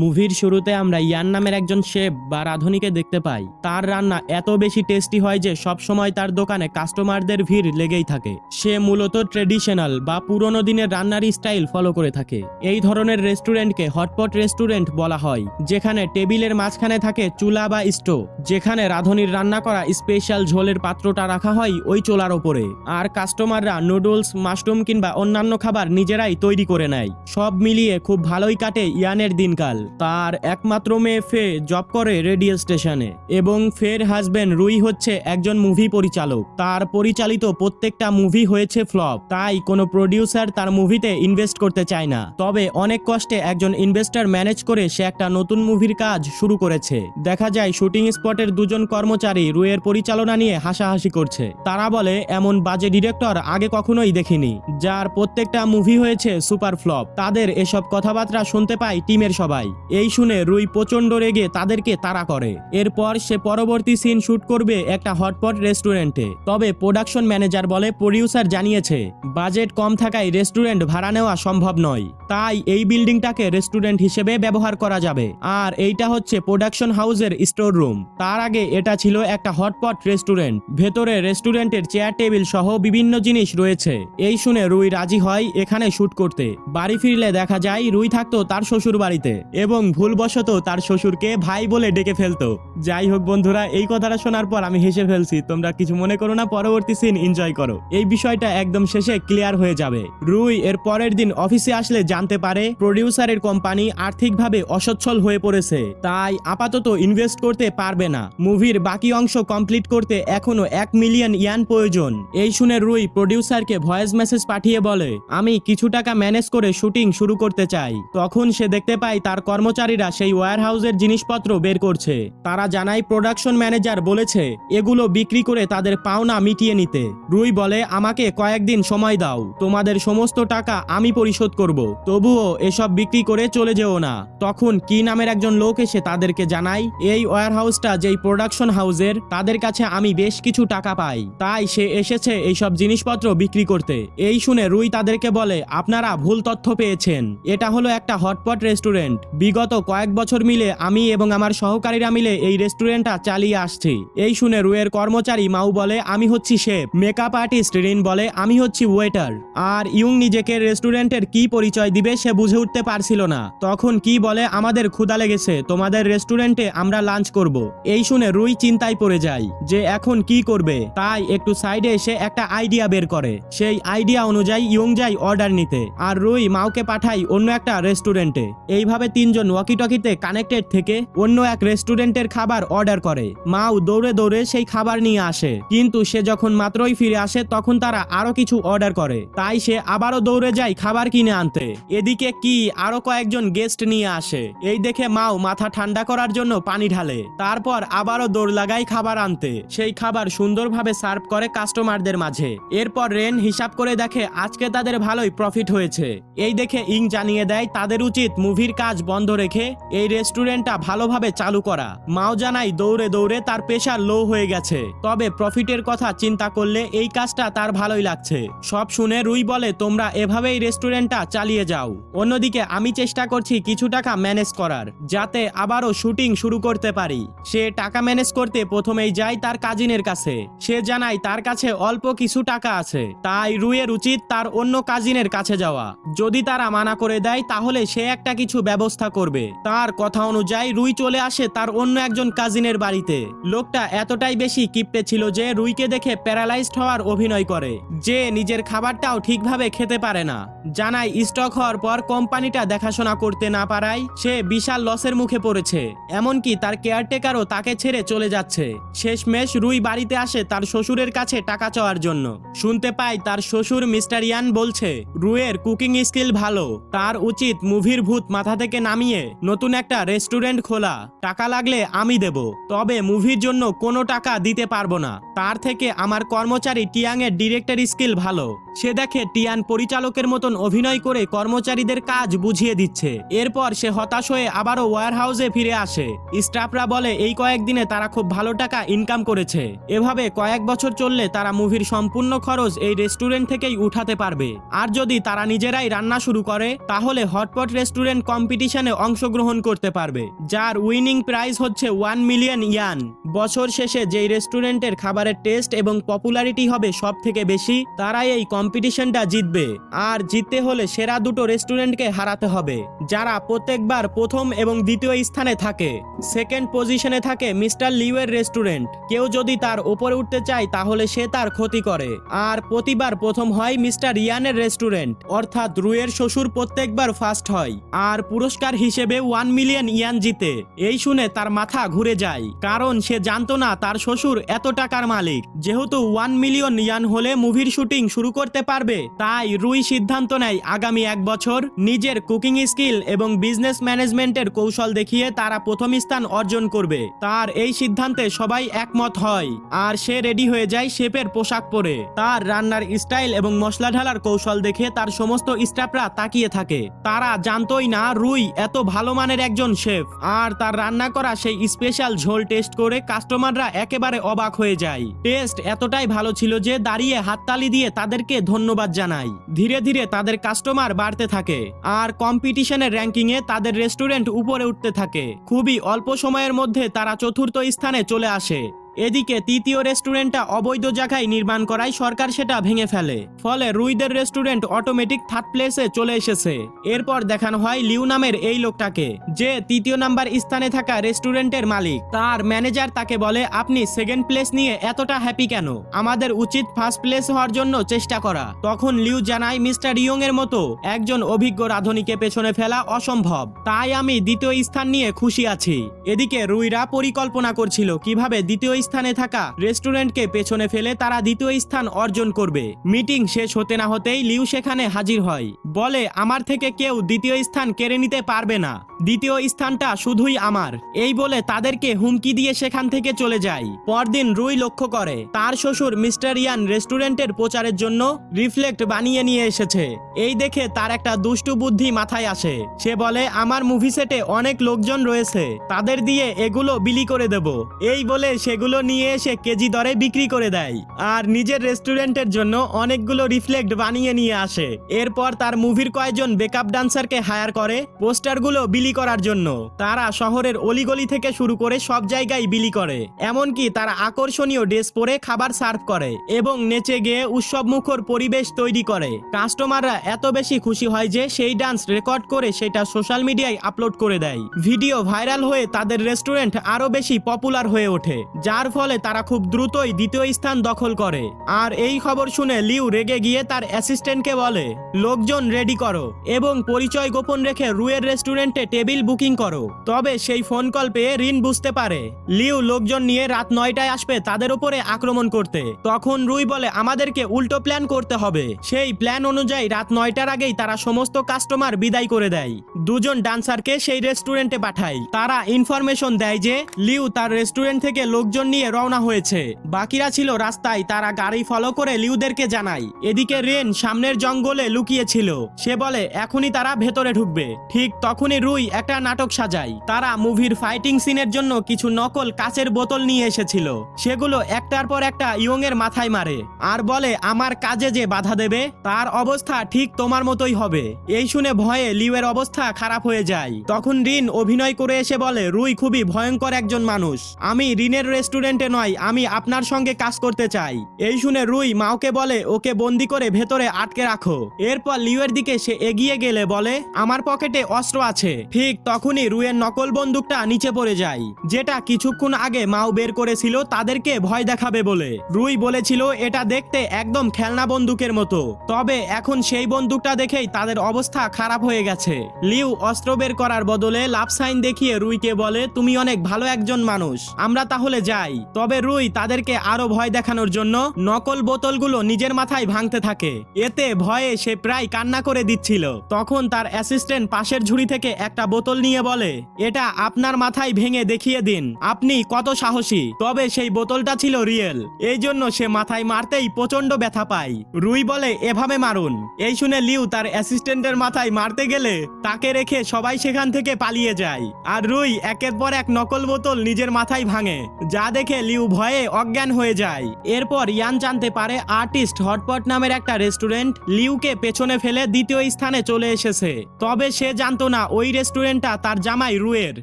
মুভির শুরুতে আমরা ইয়ান নামের একজন শেফ বা রাঁধুনিকে দেখতে পাই। তার রান্না এত বেশি টেস্টি হয় যে সব সময় তার দোকানে কাস্টমারদের ভিড় লেগেই থাকে। সে মূলত ট্রেডিশনাল বা পুরনো দিনের রান্নার স্টাইল ফলো করে থাকে। এই ধরনের রেস্টুরেন্টকে হটপট রেস্টুরেন্ট বলা হয়, যেখানে টেবিলের মাঝখানে থাকে চুলা বা স্টোভ, যেখানে রাঁধুনির রান্না করা স্পেশাল ঝোলের পাত্রটা রাখা হয় ওই চুলার ওপরে, আর কাস্টমাররা নুডলস, মাশরুম কিংবা অন্যান্য খাবার নিজেরাই তৈরি করে নেয়। সব মিলিয়ে খুব ভালোই কাটে ইয়ানের দিনকাল। তার একমাত্র মেয়ে ফে জব করে রেডিও স্টেশনে, এবং ফের হাজবেন্ড রুই হচ্ছে একজন মুভি পরিচালক। তার পরিচালিত প্রত্যেকটা মুভি হয়েছে ফ্লপ, তাই কোনো প্রডিউসার তার মুভিতে ইনভেস্ট করতে চায় না। তবে অনেক কষ্টে একজন ইনভেস্টর ম্যানেজ করে সে একটা নতুন মুভির কাজ শুরু করেছে। দেখা যায় শুটিং স্পটের দুজন কর্মচারী রুইয়ের পরিচালনা নিয়ে হাসাহাসি করছে। তারা বলে এমন বাজে ডিরেক্টর আগে কখনোই দেখিনি, যার প্রত্যেকটা মুভি হয়েছে সুপার ফ্লপ। তাদের এসব কথাবার্তা শুনতে পায় টিমের সবাই। এই শুনে রুই প্রচন্ড রেগে তাদেরকে তাড়া করে। এরপর সে পরবর্তী সিন শুট করবে একটা হটপট রেস্টুরেন্টে। তবে প্রোডাকশন ম্যানেজার বলে প্রডিউসার জানিয়েছে বাজেট কম থাকায় রেস্টুরেন্ট ভাড়া নেওয়া সম্ভব নয়, তাই এই বিল্ডিংটাকে রেস্টুরেন্ট হিসেবে ব্যবহার করা যাবে। আর এইটা হচ্ছে প্রোডাকশন হাউসের স্টোর রুম। তার আগে এটা ছিল একটা হটপট রেস্টুরেন্ট। ভেতরে রেস্টুরেন্টের চেয়ার টেবিল সহ বিভিন্ন জিনিস রয়েছে। এই শুনে রুই রাজি হয় এখানে শুট করতে। বাড়ি ফিরলে দেখা যায় রুই থাকতো তার শ্বশুর বাড়িতে এবং ভুলবশত তার শ্বশুরকে ভাই বলে ডেকে ফেলতো। যাই হোক বন্ধুরা, এই কথাটা শোনার পর আমি হেসে ফেলছি, তোমরা কিছু মনে করো না, পরবর্তী সিন এনজয় করো। এই বিষয়টা একদম শেষে ক্লিয়ার হয়ে যাবে। রুই এর পরের দিন অফিসে আসলে জানতে পারে প্রডিউসারের কোম্পানি আর্থিকভাবে অসচ্ছল হয়ে পড়েছে, তাই আপাতত ইনভেস্ট করতে পারবে না। মুভির বাকি অংশ কমপ্লিট করতে এখনো 1 মিলিয়ন ইয়ান প্রয়োজন। এই শুনে রুই প্রডিউসারকে ভয়েস মেসেজ পাঠিয়ে বলে আমি কিছু টাকা ম্যানেজ করে শুটিং শুরু করতে চাই। তখন সে দেখতে পায় তার কর্মচারীরা সেই ওয়্যার হাউসের জিনিসপত্র বের করছে। তারা জানায় প্রোডাকশন ম্যানেজার বলেছে এগুলো বিক্রি করে তাদের পাওনা মিটিয়ে নিতে। রুই বলে আমাকে কয়েকদিন সময় দাও, তোমাদের সমস্ত টাকা আমি পরিশোধ করব, তবুও এসব বিক্রি করে চলে যেও না। তখন কি নামের একজন লোক এসে তাদেরকে জানায় এই ওয়্যার হাউসটা যেই প্রোডাকশন হাউসের, তাদের কাছে আমি বেশ কিছু টাকা পাই, তাই সে এসেছে এইসব জিনিসপত্র বিক্রি করতে। এই শুনে রুই তাদেরকে বলে আপনারা ভুল তথ্য পেয়েছেন, এটা হলো একটা হটপট রেস্টুরেন্ট। বিগত কয়েক বছর মিলে আমি এবং আমার সহকারীরা মিলে এই রেস্টুরেন্টটা চালিয়ে আসছি। এই শুনে রুয়ের কর্মচারী মাউ বলে আমি হচ্ছি শেফ। মেকআপ আর্টিস্ট রিন বলে আমি হচ্ছি ওয়েটার। আর ইয়ং নিজেকে রেস্টুরেন্টের কি পরিচয় দিবে সে বুঝে উঠতে পারছিল না। তখন কি বলে আমাদের ক্ষুধা লেগেছে, তোমাদের রেস্টুরেন্টে আমরা লাঞ্চ করব। এই শুনে রুই চিন্তায় পড়ে যায় যে এখন কি করবে, তাই একটু সাইডে এসে একটা আইডিয়া বের করে। সেই আইডিয়া অনুযায়ী ইয়ং যায় অর্ডার নিতে, আর রুই মাউকে পাঠায় অন্য একটা রেস্টুরেন্টে। এইভাবে তিনজন ওয়াকিটকিতে কানেক্টেড থেকে অন্য এক রেস্টুরেন্টের খাবার অর্ডার করে। মাউ দৌড়ে দৌড়ে সেই খাবার নিয়ে আসে, কিন্তু সে যখন মাত্রই ফিরে আসে তখন তারা আরো কিছু অর্ডার করে, তাই সে আবারও দৌড়ে যায় খাবার কিনে আনতে। এদিকে কি আরো কয়েকজন গেস্ট নিয়ে আসে। এই দেখে মাউ মাথা ঠান্ডা করার জন্য পানি ঢালে, তারপর আবারও দৌড় লাগায় খাবার আনতে। সেই খাবার সুন্দরভাবে সার্ভ করে কাস্টমারদের মাঝে। এরপর রেন হিসাব করে দেখে আজকে তাদের ভালোই প্রফিট হয়েছে। এই দেখে ইং জানিয়ে দেয় তাদের উচিত মুভির কাজ বন্ধ রেখে এই রেস্টুরেন্টটা ভালোভাবে চালু করা। মাও জানাই দৌড়ে দৌড়ে তার প্রেশার লো হয়ে গেছে, তবে প্রফিটের কথা চিন্তা করলে এই কাজটা তার ভালোই লাগছে। সব শুনে রুই বলে তোমরা এভাবেই রেস্টুরেন্টটা চালিয়ে যাও, অন্যদিকে আমি চেষ্টা করছি কিছু টাকা ম্যানেজ করার, যাতে আবারও শুটিং শুরু করতে পারি। সে টাকা ম্যানেজ করতে প্রথমেই যায় তার কাজিনের কাছে। সে জানায় তার কাছে অল্প কিছু টাকা আছে, তাই রুইয়ের উচিত তার অন্য কাজিনের কাছে যাওয়া। যদি তারা মানা করে দেয় তাহলে সে একটা কিছু ব্যবস্থা করবে। তার কথা অনুযায়ী রুই চলে আসে তার অন্য একজন কাজিনের বাড়িতে। লোকটা এতটাই বেশি কিপটে ছিল যে রুইকে দেখে প্যারালাইজড হওয়ার অভিনয় করে, যে নিজের খাবারটাও ঠিকভাবে খেতে পারে না। জানায় স্টক হওয়ার পর কোম্পানিটা দেখাশোনা করতে না পারায় সে বিশাল লসের মুখে পড়েছে, এমনকি তার কেয়ারটেকারও তাকে ছেড়ে চলে যাচ্ছে। শেষমেশ রুই বাড়িতে আসে তার শ্বশুরের কাছে টাকা চাওয়ার জন্য। শুনতে পায় তার শ্বশুর মিস্টার ইয়ান বলছে রুইয়ের কুকিং স্কিল ভালো, তার উচিত মুভির ভূত মাথা থেকে নামিয়ে নতুন একটা রেস্টুরেন্ট খোলা। টাকা লাগলে আমি দেব, তবে মুভির জন্য কোনো টাকা দিতে পারবো না। তার থেকে আমার কর্মচারী টিয়াং এর ডিরেক্টর স্কিল ভালো, সে দেখে টিয়ান পরিচালকের মতন অভিনয় করে কর্মচারীদের কাজ বুঝিয়ে দিচ্ছে। এরপর সে হতাশ হয়ে আবারও ওয়্যার হাউসে ফিরে আসে। স্টাফরা বলে এই কয়েকদিনে তারা খুব ভালো টাকা ইনকাম করেছে। এভাবে কয়েক বছর চললে তারা মুভির সম্পূর্ণ খরচ এই রেস্টুরেন্ট থেকেই উঠাতে পারবে। আর যদি তারা নিজেরাই রান্না শুরু করে তাহলে হটপট রেস্টুরেন্ট কম্পিটিশনে অংশগ্রহণ করতে পারবে, যার উইনিং প্রাইজ হচ্ছে 1 মিলিয়ন ইয়ান। বছর শেষে যেই রেস্টুরেন্টের খাবারের টেস্ট এবং পপুলারিটি হবে সব থেকে বেশি, তারাই এই কম্পিটিশনটা জিতবে। আর জিততে হলে সেরা দুটো রেস্টুরেন্টকে হারাতে হবে, যারা প্রত্যেকবার প্রথম এবং দ্বিতীয় স্থানে থাকে। সেকেন্ড পজিশনে থাকে মিস্টার লিউয়ের রেস্টুরেন্ট। কেউ যদি তার ওপরে উঠতে চায় তাহলে সে তার ক্ষতি করে। আর প্রতিবার প্রথম হয় মিস্টার ইয়ানের রেস্টুরেন্ট, অর্থাৎ রুইয়ের শ্বশুর প্রত্যেকবার ফার্স্ট হয় আর পুরস্কার হিসেবে 1 মিলিয়ন ইয়ান জিতে। এই শুনে তার মাথা ঘুরে যায়, কারণ সে জানতো না তার শ্বশুর এত টাকার মালিক। যেহেতু 1 মিলিয়ন ইয়ান হলে মুভির শুটিং শুরু করতে পারবে, তাই রুই সিদ্ধান্ত নেয় আগামী 1 বছর নিজের কুকিং স্কিল এবং বিজনেস ম্যানেজমেন্টের কৌশল দেখিয়ে তারা প্রথম স্থান অর্জন করবে। তার এই সিদ্ধান্তে সবাই একমত হয় আর সে রেডি হয়ে যায় শেফের পোশাক পরে। তার রান্নার স্টাইল এবং মশলা ঢালার কৌশল দেখে তার সমস্ত স্টাফরা তাকিয়ে থাকে। তারা জানতোই না রুই এত ভালো মানের একজন শেফ। আর তার রান্না করা সেই স্পেশাল ঝোল টেস্ট করে কাস্টমাররা একেবারে অবাক হয়ে যায়। টেস্ট এতটাই ভালো ছিল যে দাঁড়িয়ে হাততালি দিয়ে তাদেরকে ধন্যবাদ জানায়। ধীরে ধীরে তাদের কাস্টমার বাড়তে থাকে আর কম্পিটিশনের র্যাঙ্কিং এ তাদের রেস্টুরেন্ট উপরে উঠতে থাকে। খুবই অল্প সময়ের মধ্যে তারা চতুর্থ স্থানে চলে আসে। এদিকে তৃতীয় রেস্টুরেন্টটা অবৈধ জায়গায় নির্মাণ করায় সরকার সেটা ভেঙে ফেলে, ফলে রুইদের রেস্টুরেন্ট অটোমেটিক থার্ড প্লেসে চলে এসেছে। এরপর দেখানো হয় লিউ নামের এই লোকটাকে, যে তৃতীয় নাম্বার স্থানে থাকা রেস্টুরেন্টের মালিক। তার ম্যানেজার তাকে বলে, আপনি সেকেন্ড প্লেস নিয়ে এতটা হ্যাপি কেন? আমাদের উচিত ফার্স্ট প্লেস হওয়ার জন্য চেষ্টা করা। তখন লিউ জানায়, মিস্টার ইয়ং এর মতো একজন অভিজ্ঞ রাঁধুনিকে পেছনে ফেলা অসম্ভব, তাই আমি দ্বিতীয় স্থান নিয়ে খুশি আছি। এদিকে রুইরা পরিকল্পনা করছিল কিভাবে দ্বিতীয় স্থানে থাকা রেস্টুরেন্টকে পেছনে ফেলে তারা দ্বিতীয় স্থান অর্জন করবে। মিটিং শেষ হতে না হতেই লিউ সেখানে হাজির হয়, বলে আমার থেকে কেউ দ্বিতীয় স্থান কেড়ে নিতে পারবে না, দ্বিতীয় স্থানটা শুধুই আমার। এই বলে তাদেরকে হুমকি দিয়ে সেখান থেকে চলে যায়। পরদিন রুই লক্ষ্য করে তার শ্বশুর মিস্টার ইয়ান রেস্টুরেন্টের প্রচারের জন্য রিফ্লেক্ট বানিয়ে নিয়ে এসেছে। এই দেখে তার একটা দুষ্টু বুদ্ধি মাথায় আসে। সে বলে, আমার মুভি সেটে অনেক লোকজন রয়েছে, তাদের দিয়ে এগুলো বিলি করে দেব। এই বলে সেগুলো নিয়ে এসে কেজি দরে বিক্রি করে দেয় আর নিজের রেস্টুরেন্টের জন্য অনেকগুলো রিফ্লেক্ট বানিয়ে নিয়ে আসে। এরপর তার মুভির কয়েকজন বেকআপ ডান্সারকে হায়ার করে পোস্টারগুলো বিলি করার জন্য। তারা শহরের অলিগলি থেকে শুরু করে সব জায়গায় বিলি করে। এমনকি তারা আকর্ষণীয় ড্রেস পরে খাবার সার্ভ করে এবং নেচে গিয়ে উৎসবমুখর পরিবেশ তৈরি করে। কাস্টমাররা এত বেশি খুশি হয় যে সেই ডান্স রেকর্ড করে সেটা সোশ্যাল মিডিয়ায় আপলোড করে দেয়। ভিডিও ভাইরাল হয়ে তাদের রেস্টুরেন্ট আরো বেশি পপুলার হয়ে ওঠে, যার ফলে তারা খুব দ্রুতই দ্বিতীয় স্থান দখল করে। আর এই খবর শুনে লিউ রেগে গিয়ে তার অ্যাসিস্ট্যান্টকে বলে, লোকজন রেডি করো এবং পরিচয় গোপন রেখে রুয়ের রেস্টুরেন্টে টেবিল বুকিং করো। তবে সেই ফোন কল পেয়ে রিন বুঝতে পারে লিউ লোকজন নিয়ে রাত 9টায় আসবে তাদের উপরে আক্রমণ করতে। তখন রুই বলে, আমাদেরকে উল্টো প্ল্যান করতে হবে। সেই প্ল্যান অনুযায়ী রাত 9টার আগেই তারা সমস্ত কাস্টমার বিদায় করে দেয়। দুজন ডান্সারকে সেই রেস্টুরেন্টে পাঠায়। তারা ইনফরমেশন দেয় যে লিউ তার রেস্টুরেন্ট থেকে লোকজন নিয়ে রওনা হয়েছে। বাকিরা ছিল রাস্তায়, তারা গাড়ি ফলো করে লিউদেরকে জানায়। এদিকে রেন সামনের জঙ্গলে লুকিয়েছিল। সে বলে এখনই তারা ভেতরে ঢুকবে। ঠিক তখনই রুই একটা নাটক সাজায়। তারা মুভির ফাইটিং সিনের জন্য কিছু নকল কাচের বোতল নিয়ে এসেছিল। সেগুলো একটার পর একটা ইয়ং এর মাথায় মারে আর বলে, আমার কাজে যে বাধা দেবে তার অবস্থা ঠিক তোমার মতোই হবে। এই শুনে ভয়ে লিউয়ের অবস্থা খারাপ হয়ে যায়। তখন রিন অভিনয় করে এসে বলে, রুই খুবই ভয়ঙ্কর একজন মানুষ, আমি রিনের রেস্টুরেন্টে নয়, আমি আপনার সঙ্গে কাজ করতে চাই। এই শুনে রুই মাওকে বলে, ওকে বন্দি করে ভেতরে আটকে রাখো। এরপর লিউয়ের দিকে সে এগিয়ে গেলে বলে, আমার পকেটে অস্ত্র আছে। ঠিক তখনই রুইয়ের নকল বন্দুকটা নিচে পড়ে যায়, যেটা কিছুক্ষণ আগে মাও বের করেছিল তাদেরকে ভয় দেখাবে বলে। রুই বলেছিল এটা দেখতে একদম খেলনা বন্দুকের মতো, তবে এখন সেই বন্দুকটা দেখেই তাদের অবস্থা খারাপ হয়ে গেছে। লিউ অস্ত্র বের করার বদলে লাভ সাইন দেখিয়ে রুইকে বলে, তুমি অনেক ভালো একজন মানুষ, আমরা তাহলে যাই। তবে রুই তাদেরকে আরো ভয় দেখানোর জন্য নকল বোতলগুলো নিজের মাথায় ভাঙতে থাকে। এতে ভয়ে সে প্রায় কান্না করে দিচ্ছিল। তখন তার অ্যাসিস্ট্যান্ট পাশের ঝুড়ি থেকে একটা বোতল নিয়ে বলে, এটা আপনার মাথায় ভেঙে দেখিয়ে দিন আপনি কত সাহসী। তবে সেই বোতলটা ছিল রিয়েল, এই জন্য সে মাথায় মারতেই প্রচন্ড ব্যথা পায়। রুই বলে, এভাবে মারুন। এই শুনে লিউ তার অ্যাসিস্ট্যান্টের মাথায় মারতে গেলে তাকে রেখে সবাই সেখান থেকে পালিয়ে যায়। আর রুই একের পর এক নকল বোতল নিজের মাথায় ভাঙে, যা দেখে লিউ ভয়ে অজ্ঞান হয়ে যায়। এরপর ইয়ান জানতে পারে আর্টিস্ট হটপট নামের একটা রেস্টুরেন্ট লিউকে পেছনে ফেলে দ্বিতীয় স্থানে চলে এসেছে। তবে সে জানতো না ওই রেস্টুরেন্টটা তার জামাই রুয়ের।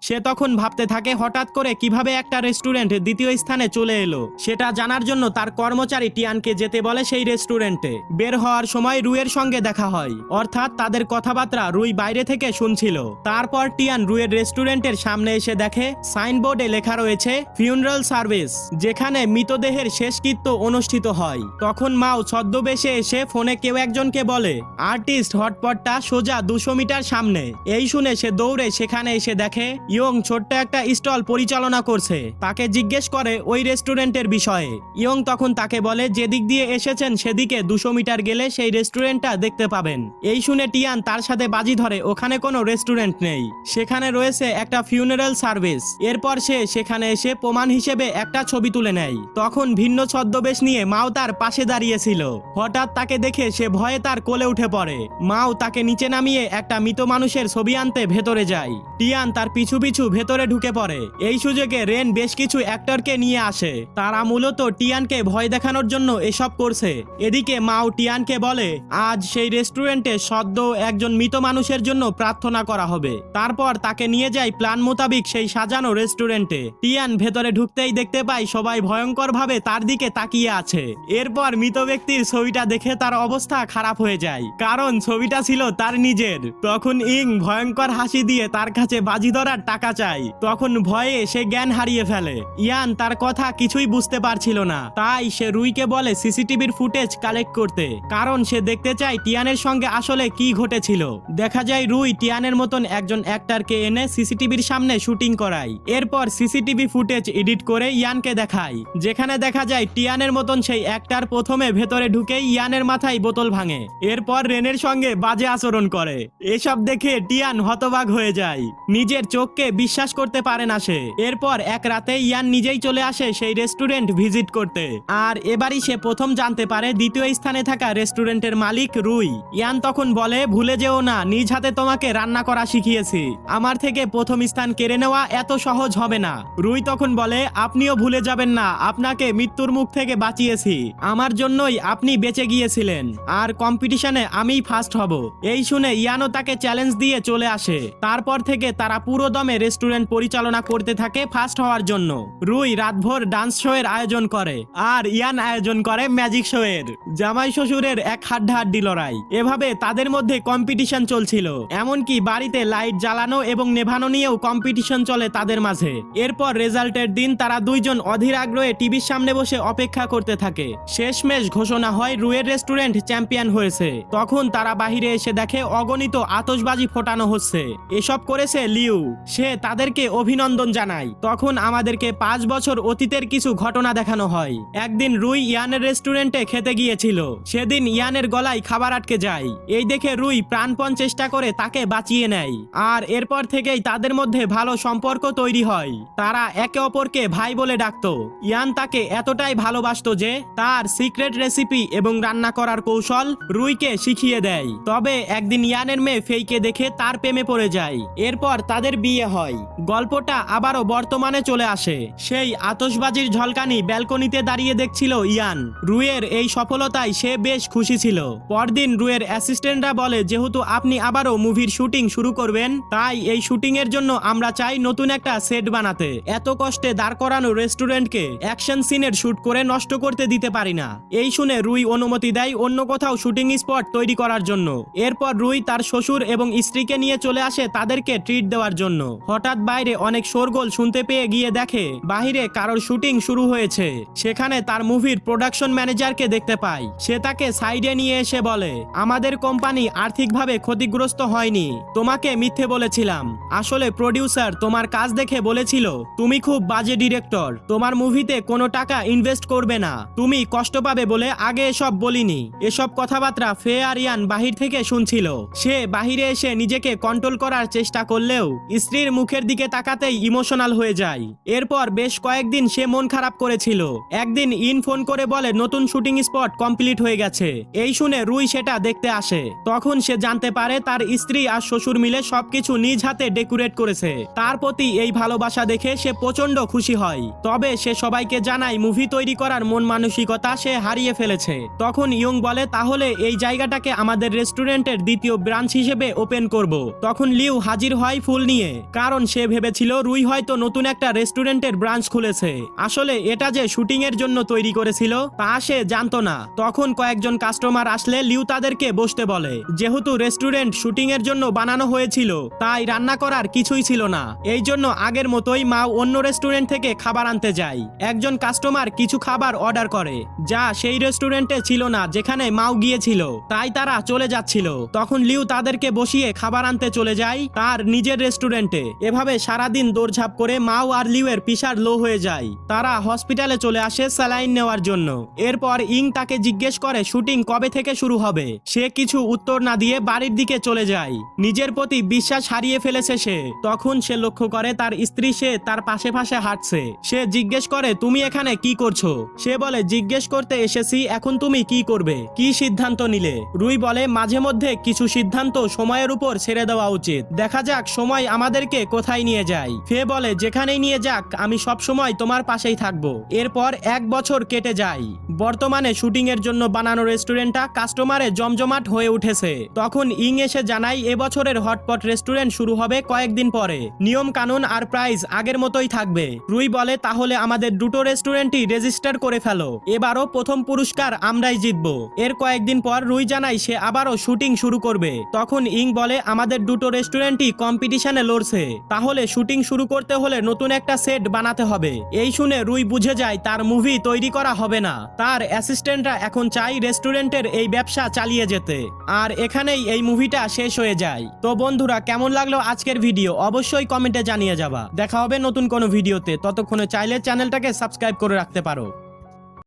সে তখন ভাবতে থাকে হঠাৎ করে কিভাবে একটা রেস্টুরেন্ট দ্বিতীয় স্থানে চলে এলো। সেটা জানার জন্য তার কর্মচারী টিয়ানকে যেতে বলে সেই রেস্টুরেন্টে। বের হওয়ার সময় রুয়ের সঙ্গে দেখা হয়, অর্থাৎ তাদের কথাবার্তা রুই বাইরে থেকে শুনছিল। তারপর টিয়ান রুয়ের রেস্টুরেন্টের সামনে এসে দেখে সাইনবোর্ডে লেখা রয়েছে ফিউনারাল সার্ভিস, যেখানে মৃতদেহের শেষকৃত্য অনুষ্ঠিত হয়। তখন মাও ছদ্মবেশে এসে ফোনে কেউ একজনকে বলে আর্টিস্ট হটপটটা সোজা 200 মিটার সামনে। এই শুনে সে দৌড়ে সেখানে এসে দেখে ইয়ং ছোট্ট একটা স্টল পরিচালনা করছে। তাকে জিজ্ঞেস করে ওই রেস্টুরেন্টের বিষয়ে। ইয়ং তখন তাকে বলে যেদিক দিয়ে এসেছেন সেদিকে 200 মিটার গেলে সেই রেস্টুরেন্টটা দেখতে পাবেন। এই শুনে টিয়ান তার সাথে বাজি ধরে ওখানে কোনো রেস্টুরেন্ট নেই, সেখানে রয়েছে একটা ফিউনারাল সার্ভিস। এরপর সে সেখানে এসে প্রমাণ হিসেবে একটা ছবি তুলে নেয়। তখন ভিন্ন ছদ্মবেশ নিয়ে মাও তার পাশে দাঁড়িয়েছিল। হঠাৎ তাকে দেখে সে ভয়ে তার কোলে উঠে পড়ে। মাও তাকে নিচে নামিয়ে একটা মৃত মানুষের ছবি আনতে ভেতরে যায়। টিয়ান তার পিছু পিছু ভেতরে ঢুকে পড়ে। এই সুযোগে রেন বেশ কিছু অ্যাক্টরকে নিয়ে আসে, তারা মূলত টিয়ানকে ভয় দেখানোর জন্য এসব করছে। এদিকে মাও টিয়ানকে বলে আজ সেই রেস্টুরেন্টে সদ্য একজন মৃত মানুষের জন্য প্রার্থনা করা হবে। তারপর তাকে নিয়ে যায় প্ল্যান মোতাবিক সেই সাজানো রেস্টুরেন্টে। টিয়ান ভেতরে ঢুকতেই দেখতে পায় সবাই ভয়ঙ্কর ভাবে তার দিকে তাকিয়ে আছে। এরপর মৃত ব্যক্তির ছবিটা দেখে তার অবস্থা খারাপ হয়ে যায়, কারণ ছবিটা ছিল তার নিজের। তখন ইং ভয়ঙ্কর হাসি দিয়ে তার কাছে বাজি ধরার টাকা চায়। তখন ভয়ে সে জ্ঞান হারিয়ে ফেলে। ইয়ান তার কথা কিছুই বুঝতে পারছিল না, তাই সে রুইকে বলে সিসিটিভির ফুটেজ কালেক্ট করতে, কারণ সে দেখতে চায় টিয়ানের সঙ্গে আসলে কি ঘটেছিল। দেখা যায় রুই টিয়ানের মতন একজন অ্যাক্টরকে এনে সিসিটিভির সামনে শুটিং করায়। এরপর সিসিটিভি ফুটেজ এডিট করে ইয়ানকে দেখায়, যেখানে দেখা যায় টিয়ানের মতন সেই অ্যাক্টর প্রথমে ভেতরে ঢুকেই ইয়ানের মাথায় বোতল ভাঙে, এরপর রেনের সঙ্গে বাজে আচরণ করে। এসব দেখে টিয়ান হতবাক হয়ে যায়, নিজের চোখকে বিশ্বাস করতে পারে না সে। এরপর এক রাতে ইয়ান নিজেই চলে আসে সেই রেস্টুরেন্ট ভিজিট করতে, আর এবারই সে প্রথম জানতে পারে দ্বিতীয় স্থানে থাকা রেস্টুরেন্টের মালিক রুই। ইয়ান তখন বলে ভুলে যেও না, নিজ হাতে তোমাকে রান্না করা শিখিয়েছি, আমার থেকে প্রথম স্থান কেড়ে নেওয়া এত সহজ হবে না। রুই তখন বলে আপনিও ভুলে যাবেন না, আপনাকে মৃত্যুর মুখ থেকে বাঁচিয়েছি, আমার জন্যই আপনি বেঁচে গিয়েছিলেন, আর কম্পিটিশনে আমিই ফার্স্ট হব। এই শুনে ইয়ানও তাকে চ্যালেঞ্জ দিয়ে চলে আসে। তারপর থেকে তারা পুরো দমে রেস্টুরেন্ট পরিচালনা করতে থাকে ফার্স্ট হওয়ার জন্য। রুই রাতভর ডান্স শো এর আয়োজন করে, আর ইয়ান আয়োজন করে ম্যাজিক শো এর। জামাই শ্বশুরের এক হাড্ডাহাড্ডি লড়াই, এভাবে তাদের মধ্যে কম্পিটিশন চলছিল। এমনকি বাড়িতে লাইট জ্বালানো এবং নেভানো নিয়েও কম্পিটিশন চলে তাদের মাঝে। এরপর রেজাল্টের দিন তারা দুইজন অধীর আগ্রহে টিভির সামনে বসে অপেক্ষা করতে থাকে। শেষমেশ ঘোষণা হয় রুয়ের রেস্টুরেন্ট চ্যাম্পিয়ন হয়েছে। তখন তারা বাহিরে এসে দেখে অগণিত আতশবাজি ফোটানো হচ্ছে। এসব করেছে লিউ, সে তাদেরকে অভিনন্দন জানায়। তখন আমাদেরকে 5 বছর অতীতের কিছু ঘটনা দেখানো হয়। একদিন রুই ইয়ানের রেস্টুরেন্টে খেতে গিয়েছিল, সেদিন ইয়ানের গলায় খাবার আটকে যায়। এই দেখে রুই প্রাণপণ চেষ্টা করে তাকে বাঁচিয়ে নেয়, আর এরপর থেকেই তাদের মধ্যে ভালো সম্পর্ক তৈরি হয়। তারা একে অপরকে ভাই বলে ডাকতো। ইয়ান তাকে এতটাই ভালোবাসতো যে তার সিক্রেট রেসিপি এবং রান্না করার কৌশল রুইকে শিখিয়ে দেয়। তবে একদিন ইয়ানের মেয়ে ফেইকে দেখে তার প্রেমে পড়ে যায়। এরপর তাদের বিয়ে হয়। গল্পটা আবারও বর্তমানে চলে আসে। সেই আতশবাজির ঝলকানি ব্যালকনিতে দাঁড়িয়ে দেখছিল ইয়ান। রুয়ের এই সফলতায় সে বেশ খুশি ছিল। পরদিন রুয়ের অ্যাসিস্ট্যান্টরা বলে যেহেতু আপনি আবারও মুভির শুটিং শুরু করবেন, তাই এই শুটিং এর জন্য আমরা চাই নতুন একটা সেট বানাতে। এত কষ্টে দাঁড় করানো রেস্টুরেন্টকে অ্যাকশন সিনের শুট করে নষ্ট করতে দিতে পারি না। এই শুনে রুই অনুমতি দেয় অন্য কোথাও শুটিং স্পট তৈরি করার জন্য। এরপর রুই তার শ্বশুর এবং স্ত্রীকে নিয়ে চলে আসে তাদেরকে ট্রিট দেওয়ার জন্য। হঠাৎ বাইরে অনেক শোরগোল শুনতে পেয়ে গিয়ে দেখে বাহিরে কারোর শুটিং শুরু হয়েছে। সেখানে তার মুভির প্রোডাকশন ম্যানেজারকে দেখতে পায়। সে তাকে সাইডে নিয়ে এসে বলে আমাদের কোম্পানি আর্থিকভাবে ক্ষতিগ্রস্ত হয়নি, তোমাকে মিথ্যে বলেছিলাম। আসলে প্রডিউসার তোমার কাজ দেখে বলেছিল তুমি খুব বাজে ডিরেক্টর, তোমার মুভিতে কোনো টাকা ইনভেস্ট করবে না, তুমি কষ্ট পাবে বলে আগে এসব বলিনি। এসব কথাবার্তা ফে আর ইয়ান বাহির থেকে শুনছিল। সে বাহিরে এসে নিজেকে কন্ট্রোল করার চেষ্টা করলে করলেও স্ত্রীর মুখের দিকে তাকাতেই ইমোশনাল হয়ে যায়। এরপর বেশ কয়েকদিন সে মন খারাপ করেছিল। একদিন ইন ফোন করে বলে নতুন শুটিং স্পট কমপ্লিট হয়ে গেছে। এই শুনে রুই সেটা দেখতে আসে। তখন সে জানতে পারে তার স্ত্রী আর শ্বশুর মিলে সবকিছু নিজ হাতে ডেকোরেট করেছে। তার প্রতি এই ভালোবাসা দেখে সে প্রচন্ড খুশি হয়। তবে সে সবাইকে জানায় মুভি তৈরি করার মন মানসিকতা সে হারিয়ে ফেলেছে। তখন ইয়ং বলে তাহলে এই জায়গাটাকে আমাদের রেস্টুরেন্টের দ্বিতীয় ব্রাঞ্চ হিসেবে ওপেন করব। তখন লিউ হাজির হয় ফুল নিয়ে, কারণ সে ভেবেছিল রুই হয়তো নতুন একটা রেস্টুরেন্টের ব্রাঞ্চ খুলেছে। আসলে এটা যে শুটিং এর জন্য তৈরি করেছিল তা সে জানতো না। তখন কয়েকজন কাস্টমার আসলে লিউ তাদেরকে বসতে বলে। যেহেতু রেস্টুরেন্ট শুটিং এর জন্য বানানো হয়েছিল তাই রান্না করার কিছুই ছিল না। এই জন্য আগের মতোই মা অন্য রেস্টুরেন্ট থেকে খাবার আনতে যায়। একজন কাস্টমার কিছু খাবার অর্ডার করে যা সেই রেস্টুরেন্টে ছিল না যেখানে মাও গিয়েছিল, তাই তারা চলে যাচ্ছিল। তখন লিউ তাদেরকে বসিয়ে খাবার আনতে চলে যায় তার নিজের রেস্টুরেন্টে। এভাবে সারাদিন দৌড়ঝাঁপ করে মাও আর লিউ এর প্রেসার লো হয়ে যায়। তারা হসপিটালে চলে আসে স্যালাইন নেওয়ার জন্য। এরপর ইং তাকে জিজ্ঞেস করে শুটিং কবে থেকে শুরু হবে। সে কিছু উত্তর না দিয়ে বাড়ির দিকে চলে যায়। নিজের প্রতি বিশ্বাস হারিয়ে ফেলেছে সে। তখন সে লক্ষ্য করে তার স্ত্রী সে তার পাশে পাশে হাঁটছে। সে জিজ্ঞেস করে তুমি এখানে কি করছো। সে বলে জিজ্ঞেস করতে এসেছি এখন তুমি কি করবে, কি সিদ্ধান্ত নিলে। রুই বলে মাঝে মধ্যে কিছু সিদ্ধান্ত সময়ের উপর ছেড়ে দেওয়া উচিত, দেখা যাক সময় আমাদেরকে কোথায় নিয়ে যায়। ফে বলে যেখানেই নিয়ে যাক আমি সব সময় তোমার পাশেই থাকবো। এরপর 1 বছর কেটে যায়। বর্তমানে শুটিং এর জন্য বানানো রেস্টুরেন্টটা কাস্টমারে জমজমাট হয়ে উঠেছে। তখন ইং এসে জানায় এবছরের হটপট রেস্টুরেন্ট শুরু হবে কয়েকদিন পরে। নিয়ম কানুন আর প্রাইস আগের মতোই থাকবে। রুই বলে তাহলে আমাদের দুটো রেস্টুরেন্টই রেজিস্টার করে ফেলো, এবারও প্রথম পুরস্কার আমরাই জিতবো। এর কয়েকদিন পর রুই জানায় সে আবারও শুটিং শুরু করবে। তখন ইং বলে আমাদের দুটো রেস্টুরেন্টই কম্পিটিশনে লড়ছে, তাহলে শুটিং শুরু করতে হলে নতুন একটা সেট বানাতে হবে। এই শুনে রুই বুঝে যায় তার মুভি তৈরি করা হবে না। তার অ্যাসিস্ট্যান্টরা এখন চাই রেস্টুরেন্টের এই ব্যবসা চালিয়ে যেতে। আর এখানেই এই মুভিটা শেষ হয়ে যায়। তো বন্ধুরা কেমন লাগলো আজকের ভিডিও অবশ্যই কমেন্টে জানিয়ে যাবা। দেখা হবে নতুন কোনো ভিডিওতে, ততক্ষণে চাইলে চ্যানেলটাকে সাবস্ক্রাইব করে রাখতে পারো।